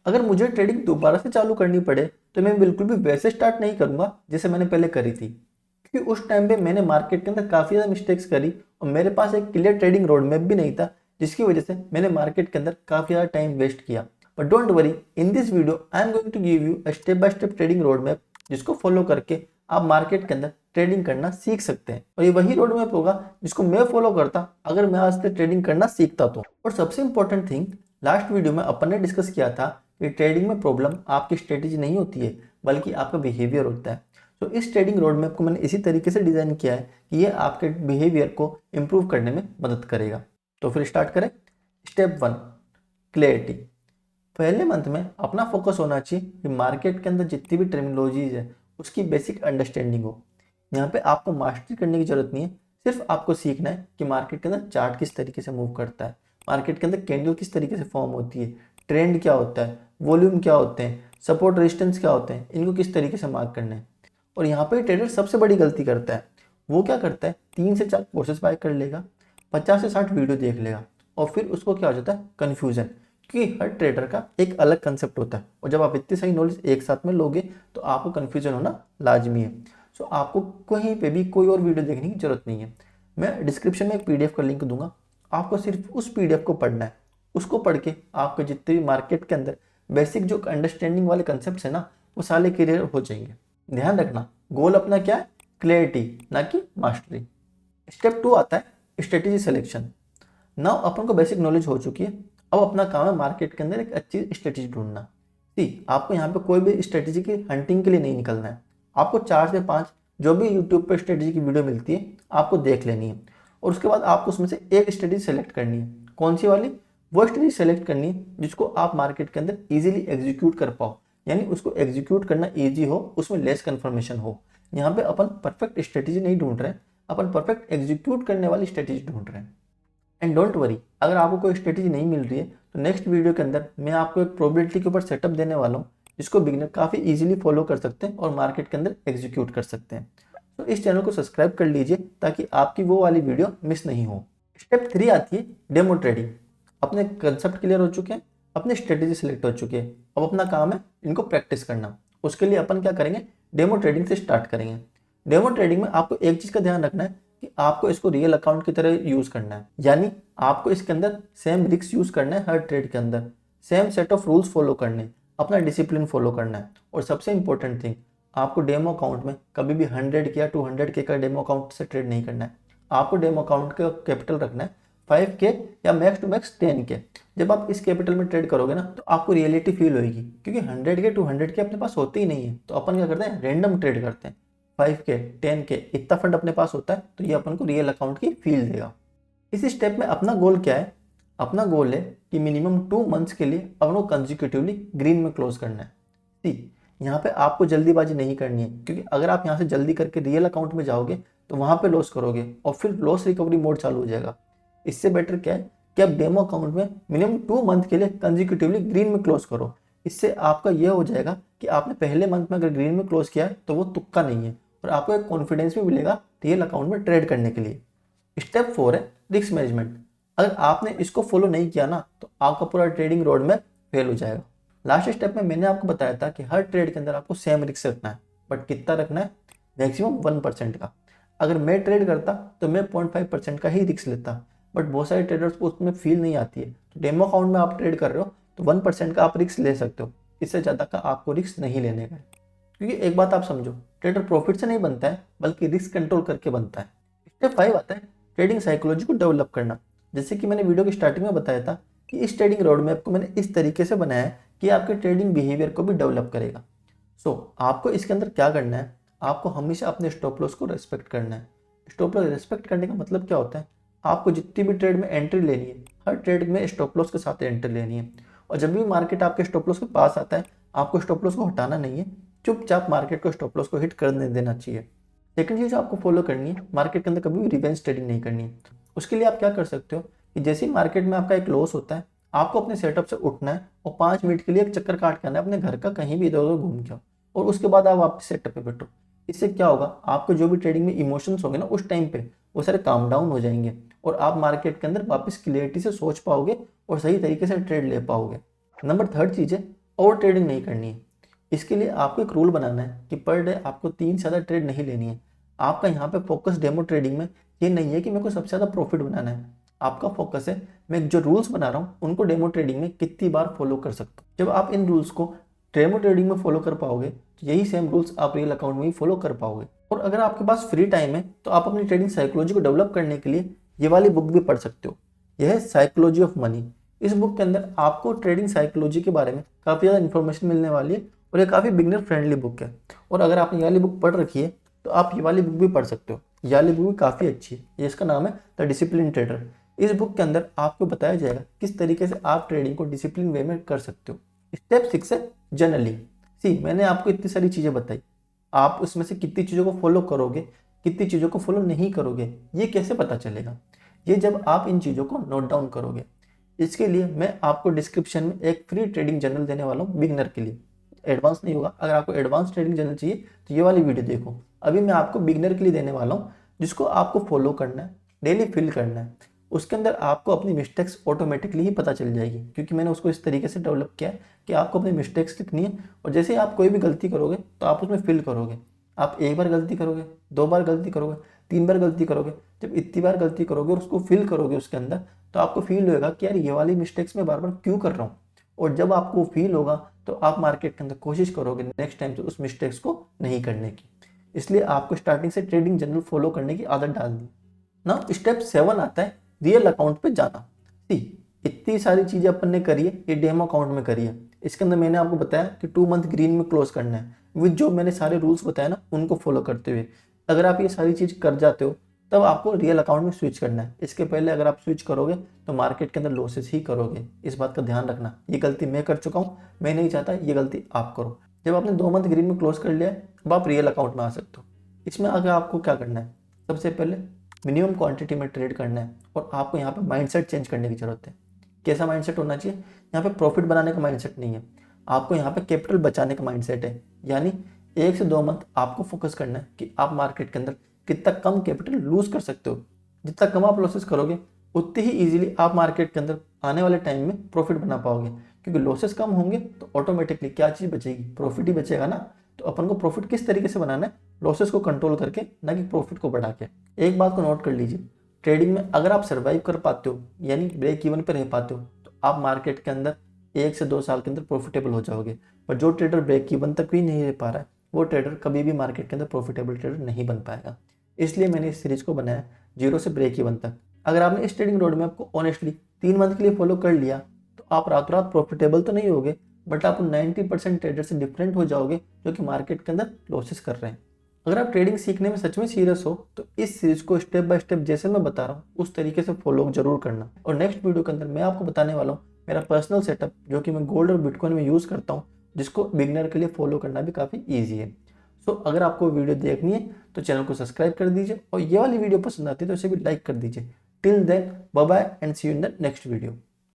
अगर मुझे ट्रेडिंग दोबारा से चालू करनी पड़े तो मैं बिल्कुल भी वैसे स्टार्ट नहीं करूंगा जैसे मैंने पहले करी थी, क्योंकि उस टाइम पे मैंने मार्केट के अंदर काफ़ी ज़्यादा मिस्टेक्स करी और मेरे पास एक क्लियर ट्रेडिंग रोड मैप भी नहीं था, जिसकी वजह से मैंने मार्केट के अंदर काफ़ी ज़्यादा टाइम वेस्ट किया। But don't worry, in this video I am going to give you a step by step trading road map, जिसको फॉलो करके आप मार्केट के अंदर ट्रेडिंग करना सीख सकते हैं। और ये वही रोड मैप होगा जिसको मैं फॉलो करता अगर मैं आज से ट्रेडिंग करना सीखता तो। और सबसे इंपॉर्टेंट थिंग, लास्ट वीडियो में अपन ने डिस्कस किया था कि ट्रेडिंग में प्रॉब्लम आपकी स्ट्रेटेजी नहीं होती है बल्कि आपका बिहेवियर होता है। तो इस ट्रेडिंग रोड मैप को मैंने इसी तरीके से डिज़ाइन किया है कि ये आपके बिहेवियर को इम्प्रूव करने में मदद करेगा। तो फिर स्टार्ट करें। Step 1, clarity. पहले मंथ में अपना फोकस होना चाहिए कि मार्केट के अंदर जितनी भी टर्मिनोलॉजीज है उसकी बेसिक अंडरस्टैंडिंग हो। यहाँ पे आपको मास्टरी करने की जरूरत नहीं है, सिर्फ आपको सीखना है कि मार्केट के अंदर चार्ट किस तरीके से मूव करता है, मार्केट के अंदर कैंडल किस तरीके से फॉर्म होती है, ट्रेंड क्या होता है, वॉल्यूम क्या होते हैं, सपोर्ट रेजिस्टेंस क्या होते हैं, इनको किस तरीके से मार्क करना है। और यहाँ पे ट्रेडर सबसे बड़ी गलती करता है, वो क्या करता है, 3 से 4 कोर्सेस बाय कर लेगा, 50 से 60 वीडियो देख लेगा और फिर उसको क्या हो जाता है, कन्फ्यूजन। क्योंकि हर ट्रेडर का एक अलग कंसेप्ट होता है और जब आप इतनी सारी नॉलेज एक साथ में लोगे तो आपको कन्फ्यूजन होना लाजमी है। सो आपको कहीं पे भी कोई और वीडियो देखने की जरूरत नहीं है। मैं डिस्क्रिप्शन में एक पीडीएफ का लिंक दूंगा, आपको सिर्फ उस पीडीएफ को पढ़ना है। उसको पढ़ के आपको जितने भी मार्केट के अंदर बेसिक जो अंडरस्टैंडिंग वाले कंसेप्ट है ना, वो सारे क्लियर हो जाएंगे। ध्यान रखना, गोल अपना क्या है, क्लैरिटी, ना कि मास्टरी। स्टेप 2 आता है स्ट्रेटेजी सिलेक्शन। नाउ अपन को बेसिक नॉलेज हो चुकी है, अब अपना काम है मार्केट के अंदर एक अच्छी स्ट्रेटेजी ढूंढना। सी, आपको यहाँ पे कोई भी स्ट्रेटेजी की हंटिंग के लिए नहीं निकलना है। आपको 4 से 5 जो भी यूट्यूब पे स्ट्रेटेजी की वीडियो मिलती है आपको देख लेनी है और उसके बाद आपको उसमें से एक स्ट्रेटेजी सेलेक्ट करनी है। कौन सी वाली? वो स्ट्रेटेजी सेलेक्ट करनी है जिसको आप मार्केट के अंदर ईजिली एग्जीक्यूट कर पाओ, यानी उसको एग्जीक्यूट करना ईजी हो, उसमें लेस कन्फर्मेशन हो। यहाँ पे अपन परफेक्ट स्ट्रेटेजी नहीं ढूंढ रहे हैं, अपन परफेक्ट एग्जीक्यूट करने वाली स्ट्रेटेजी ढूंढ रहे हैं। एंड डोंट वरी, अगर आपको कोई स्ट्रेटेजी नहीं मिल रही है तो नेक्स्ट वीडियो के अंदर मैं आपको एक प्रोबेबिलिटी के ऊपर सेटअप देने वाला हूँ जिसको बिगिनर काफ़ी इजीली फॉलो कर सकते हैं और मार्केट के अंदर एग्जीक्यूट कर सकते हैं। तो इस चैनल को सब्सक्राइब कर लीजिए ताकि आपकी वो वाली वीडियो मिस नहीं हो। स्टेप 3 आती है डेमो ट्रेडिंग। अपने कंसेप्ट क्लियर हो चुके हैं, अपनी स्ट्रेटेजी सिलेक्ट हो चुकी है, अब अपना काम है इनको प्रैक्टिस करना। उसके लिए अपन क्या करेंगे, डेमो ट्रेडिंग से स्टार्ट करेंगे। डेमो ट्रेडिंग में आपको एक चीज़ का ध्यान रखना है कि आपको इसको रियल अकाउंट की तरह यूज़ करना है, यानी आपको इसके अंदर सेम रिस्क यूज़ करना है, हर ट्रेड के अंदर same set of rules follow करने, अपना डिसिप्लिन फॉलो करना है। और सबसे इंपॉर्टेंट थिंग, आपको डेमो अकाउंट में कभी भी 100 के या 200 के का डेमो अकाउंट से ट्रेड नहीं करना है। आपको डेमो अकाउंट का कैपिटल रखना है 5 के या मैक्स टू मैक्स 10 के। जब आप इस कैपिटल में ट्रेड करोगे ना तो आपको रियलिटी फील होगी, क्योंकि 100 के 200 के अपने पास होते ही नहीं है। तो अपन क्या करते हैं, रैंडम ट्रेड करते हैं। 5 के 10 के इतना फंड अपने पास होता है तो ये अपन को रियल अकाउंट की फील देगा। इस स्टेप में अपना गोल क्या है, अपना गोल है कि मिनिमम 2 मंथ्स के लिए अपन को कंजिक्यूटिवली ग्रीन में क्लोज करना है। सी, यहाँ पे आपको जल्दीबाजी नहीं करनी है, क्योंकि अगर आप यहाँ से जल्दी करके रियल अकाउंट में जाओगे तो वहाँ पे लॉस करोगे और फिर लॉस रिकवरी मोड चालू हो जाएगा। इससे बेटर क्या है कि आप डेमो अकाउंट में मिनिमम 2 मंथ के लिए कंजिक्यूटिवली ग्रीन में क्लोज करो। इससे आपका यह हो जाएगा कि आपने पहले मंथ में अगर ग्रीन में क्लोज किया है तो वो तुक्का नहीं है और आपको एक कॉन्फिडेंस भी मिलेगा रियल अकाउंट में ट्रेड करने के लिए। स्टेप 4 है रिस्क मैनेजमेंट। अगर आपने इसको फॉलो नहीं किया ना तो आपका पूरा ट्रेडिंग रोड में फेल हो जाएगा। लास्ट स्टेप में मैंने आपको बताया था कि हर ट्रेड के अंदर आपको सेम रिस्क रखना है, बट कितना रखना है, मैक्सिमम 1% का। अगर मैं ट्रेड करता तो मैं 0.5% का ही रिस्क लेता, बट बहुत सारे ट्रेडर्स को उसमें फील नहीं आती है। तो डेमो अकाउंट में आप ट्रेड कर रहे हो तो 1% का आप रिस्क ले सकते हो, इससे ज़्यादा का आपको रिस्क नहीं लेने का है। क्योंकि एक बात आप समझो, ट्रेडर प्रॉफिट से नहीं बनता है बल्कि रिस्क कंट्रोल करके बनता है। स्टेप 5 आता है ट्रेडिंग साइकोलॉजी को डेवलप करना। जैसे कि मैंने वीडियो की स्टार्टिंग में बताया था कि इस ट्रेडिंग रोड मैप को मैंने इस तरीके से बनाया है कि आपके ट्रेडिंग बिहेवियर को भी डेवलप करेगा। आपको इसके अंदर क्या करना है, आपको हमेशा अपने स्टॉप लॉस को रेस्पेक्ट करना है। स्टॉप लॉस रेस्पेक्ट करने का मतलब क्या होता है, आपको जितनी भी ट्रेड में एंट्री लेनी है हर ट्रेड में स्टॉप लॉस के साथ एंट्री लेनी है। और जब भी मार्केट आपके स्टॉप लॉस के पास आता है आपको स्टॉप लॉस को हटाना नहीं है, चुपचाप मार्केट को स्टॉप लॉस को हिट करने देना चाहिए। सेकंड चीज़ आपको फॉलो करनी है, मार्केट के अंदर कभी भी रिवेंज ट्रेडिंग नहीं करनी है। उसके लिए आप क्या कर सकते हो कि जैसे ही मार्केट में आपका एक लॉस होता है आपको अपने सेटअप से उठना है और 5 मिनट के लिए एक चक्कर काट के आना है अपने घर का, कहीं भी इधर उधर घूम के आओ और उसके बाद आप वापस सेटअप पे बैठो। इससे क्या होगा, आपको जो भी ट्रेडिंग में इमोशंस होंगे ना उस टाइम पे वो सारे काम डाउन हो जाएंगे और आप मार्केट के अंदर वापस क्लियरिटी से सोच पाओगे और सही तरीके से ट्रेड ले पाओगे। नंबर 3 चीज़ है ओवर ट्रेडिंग नहीं करनी है। इसके लिए आपको एक रूल बनाना है कि पर डे आपको 3 से ज़्यादा ट्रेड नहीं लेनी है। आपका यहाँ पे फोकस डेमो ट्रेडिंग में ये नहीं है कि मेरे को सबसे ज़्यादा प्रॉफिट बनाना है। आपका फोकस है मैं जो रूल्स बना रहा हूँ उनको डेमो ट्रेडिंग में कितनी बार फॉलो कर सकता हूँ। जब आप इन रूल्स को डेमो ट्रेडिंग में फॉलो कर पाओगे तो यही सेम रूल्स आप रियल अकाउंट में ही फॉलो कर पाओगे। और अगर आपके पास फ्री टाइम है तो आप अपनी ट्रेडिंग साइकोलॉजी को डेवलप करने के लिए ये वाली बुक भी पढ़ सकते हो। यह है साइकोलॉजी ऑफ मनी। इस बुक के अंदर आपको ट्रेडिंग साइकोलॉजी के बारे में काफ़ी ज़्यादा इन्फॉर्मेशन मिलने वाली है और ये काफ़ी बिगनर फ्रेंडली बुक है। और अगर आपने ये वाली बुक पढ़ रखी है तो आप ये वाली बुक भी पढ़ सकते हो। ये वाली बुक भी काफ़ी अच्छी है। इसका नाम है द डिसिप्लिन ट्रेडर। इस बुक के अंदर आपको बताया जाएगा किस तरीके से आप ट्रेडिंग को डिसिप्लिन वे में कर सकते हो। स्टेप 6 है जर्नलिंग। मैंने आपको इतनी सारी चीज़ें बताई, आप उसमें से कितनी चीज़ों को फॉलो करोगे, कितनी चीज़ों को फॉलो नहीं करोगे, ये कैसे पता चलेगा? ये जब आप इन चीज़ों को नोट डाउन करोगे। इसके लिए मैं आपको डिस्क्रिप्शन में एक फ्री ट्रेडिंग जर्नल देने वाला हूँ बिगनर के लिए। एडवांस नहीं होगा। अगर आपको एडवांस ट्रेडिंग जर्नल चाहिए तो ये वाली वीडियो देखो। अभी मैं आपको बिगनर के लिए देने वाला हूँ जिसको आपको फॉलो करना है, डेली फिल करना है। उसके अंदर आपको अपनी मिस्टेक्स ऑटोमेटिकली ही पता चल जाएगी, क्योंकि मैंने उसको इस तरीके से डेवलप किया है कि आपको अपनी मिस्टेक्स लिखनी है और जैसे ही आप कोई भी गलती करोगे तो आप उसमें फिल करोगे। आप एक बार गलती करोगे, 2 बार गलती करोगे, 3 बार गलती करोगे। जब इतनी बार गलती करोगे और उसको फिल करोगे उसके अंदर, तो आपको फील होगा कि यार ये वाली मिस्टेक्स मैं बार बार क्यों कर रहा हूँ। और जब आपको फील होगा तो आप मार्केट के अंदर कोशिश करोगे नेक्स्ट टाइम से उस मिस्टेक्स को नहीं करने की। इसलिए आपको स्टार्टिंग से ट्रेडिंग जर्नल फॉलो करने की आदत डालनी। ना स्टेप 7 आता है रियल अकाउंट पे जाना। इतनी सारी चीज़ें अपन ने करी है, ये डेमो अकाउंट में करी है। इसके अंदर मैंने आपको बताया कि 2 मंथ ग्रीन में क्लोज करना है विद जो मैंने सारे रूल्स बताए ना उनको फॉलो करते हुए। अगर आप ये सारी चीज़ कर जाते हो तब आपको रियल अकाउंट में स्विच करना है। इसके पहले अगर आप स्विच करोगे तो मार्केट के अंदर लॉसेस ही करोगे। इस बात का ध्यान रखना। ये गलती मैं कर चुका हूँ, मैं नहीं चाहता ये गलती आप करो। जब आपने 2 मंथ ग्रीन में क्लोज कर लिया है अब आप रियल अकाउंट में आ सकते हो। इसमें आगे आपको क्या करना है, सबसे पहले मिनिमम क्वांटिटी में ट्रेड करना है और आपको यहाँ पे माइंडसेट चेंज करने की जरूरत है। कैसा माइंडसेट होना चाहिए? यहाँ पे प्रॉफिट बनाने का माइंडसेट नहीं है, आपको यहाँ पे कैपिटल बचाने का माइंडसेट है। यानी 1 से 2 मंथ आपको फोकस करना है कि आप मार्केट के अंदर कितना कम कैपिटल लूज कर सकते हो। जितना कम आप लॉसेस करोगे उतनी ही ईजिली आप मार्केट के अंदर आने वाले टाइम में प्रॉफिट बना पाओगे, क्योंकि लॉसेस कम होंगे तो ऑटोमेटिकली क्या चीज़ बचेगी? प्रॉफिट ही बचेगा ना। तो अपन को प्रॉफिट किस तरीके से बनाना है? लॉसेस को कंट्रोल करके, ना कि प्रॉफिट को बढ़ा के। एक बात को नोट कर लीजिए, ट्रेडिंग में अगर आप सर्वाइव कर पाते हो यानी ब्रेक इवन पर रह पाते हो तो आप मार्केट के अंदर 1 से 2 साल के अंदर प्रॉफिटेबल हो जाओगे। पर जो ट्रेडर ब्रेक इवन तक भी नहीं रह पा रहा है वो ट्रेडर कभी भी मार्केट के अंदर प्रॉफिटेबल ट्रेडर नहीं बन पाएगा। इसलिए मैंने इस सीरीज को बनाया 0 से ब्रेक इवन तक। अगर आपने इस ट्रेडिंग रोड मैप को ऑनेस्टली 3 मंथ के लिए फॉलो कर लिया तो आप रातों रात प्रॉफिटेबल तो नहीं होगे, बट आप 90% ट्रेडर से डिफरेंट हो जाओगे जो कि मार्केट के अंदर लॉसेस कर रहे हैं। अगर आप ट्रेडिंग सीखने में सच में सीरियस हो तो इस सीरीज को स्टेप बाय स्टेप जैसे मैं बता रहा हूँ उस तरीके से फॉलो जरूर करना। और नेक्स्ट वीडियो के अंदर मैं आपको बताने वाला हूँ मेरा पर्सनल सेटअप जो कि मैं गोल्ड और बिटकॉइन में यूज़ करता हूँ, जिसको बिगनर के लिए फॉलो करना भी काफ़ी ईजी है। सो अगर आपको वीडियो देखनी है तो चैनल को सब्सक्राइब कर दीजिए और ये वाली वीडियो पसंद आती है तो इसे भी लाइक कर दीजिए। Till then bye bye and see you in the next video.